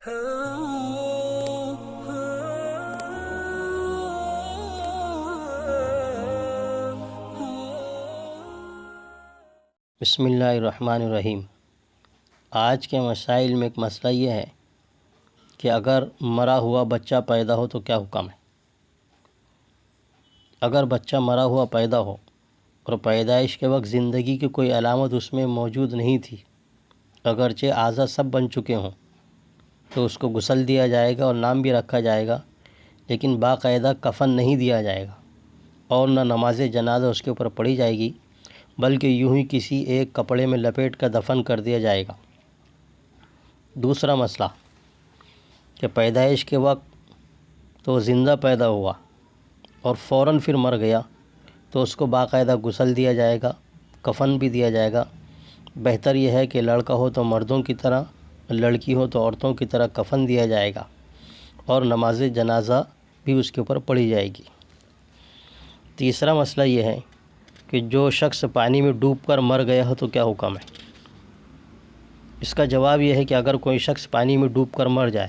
بسم اللہ الرحمن الرحیم۔ آج کے مسائل میں ایک مسئلہ یہ ہے کہ اگر مرا ہوا بچہ پیدا ہو تو کیا حکم ہے۔ اگر بچہ مرا ہوا پیدا ہو اور پیدائش کے وقت زندگی کی کوئی علامت اس میں موجود نہیں تھی، اگرچہ اعضاء سب بن چکے ہوں، تو اس کو غسل دیا جائے گا اور نام بھی رکھا جائے گا، لیکن باقاعدہ کفن نہیں دیا جائے گا اور نہ نماز جنازہ اس کے اوپر پڑھی جائے گی، بلکہ یوں ہی کسی ایک کپڑے میں لپیٹ کر دفن کر دیا جائے گا۔ دوسرا مسئلہ کہ پیدائش کے وقت تو زندہ پیدا ہوا اور فوراً پھر مر گیا، تو اس کو باقاعدہ غسل دیا جائے گا، کفن بھی دیا جائے گا۔ بہتر یہ ہے کہ لڑکا ہو تو مردوں کی طرح، لڑکی ہو تو عورتوں کی طرح کفن دیا جائے گا اور نماز جنازہ بھی اس کے اوپر پڑھی جائے گی۔ تیسرا مسئلہ یہ ہے کہ جو شخص پانی میں ڈوب کر مر گیا ہو تو کیا حکم ہے۔ اس کا جواب یہ ہے کہ اگر کوئی شخص پانی میں ڈوب کر مر جائے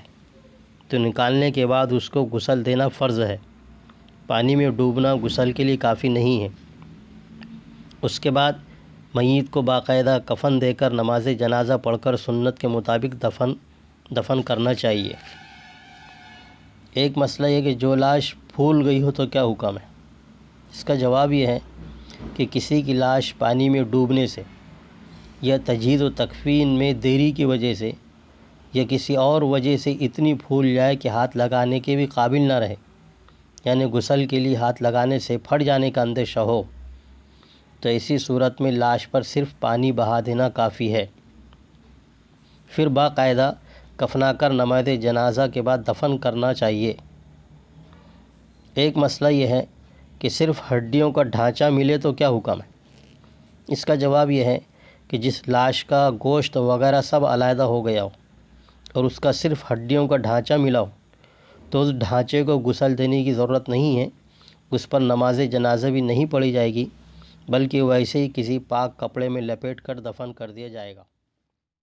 تو نکالنے کے بعد اس کو غسل دینا فرض ہے۔ پانی میں ڈوبنا غسل کے لیے کافی نہیں ہے۔ اس کے بعد میت کو باقاعدہ کفن دے کر نماز جنازہ پڑھ کر سنت کے مطابق دفن کرنا چاہیے۔ ایک مسئلہ یہ کہ جو لاش پھول گئی ہو تو کیا حکم ہے۔ اس کا جواب یہ ہے کہ کسی کی لاش پانی میں ڈوبنے سے یا تجہیز و تکفین میں دیری کی وجہ سے یا کسی اور وجہ سے اتنی پھول جائے کہ ہاتھ لگانے کے بھی قابل نہ رہے، یعنی غسل کے لیے ہاتھ لگانے سے پھٹ جانے کا اندیشہ ہو، تو ایسی صورت میں لاش پر صرف پانی بہا دینا کافی ہے۔ پھر باقاعدہ کفنا کر نماز جنازہ کے بعد دفن کرنا چاہیے۔ ایک مسئلہ یہ ہے کہ صرف ہڈیوں کا ڈھانچہ ملے تو کیا حکم ہے۔ اس کا جواب یہ ہے کہ جس لاش کا گوشت وغیرہ سب علیحدہ ہو گیا ہو اور اس کا صرف ہڈیوں کا ڈھانچہ ملا ہو تو اس ڈھانچے کو غسل دینے کی ضرورت نہیں ہے، اس پر نماز جنازہ بھی نہیں پڑھی جائے گی، بلکہ ویسے ہی کسی پاک کپڑے میں لپیٹ کر دفن کر دیا جائے گا۔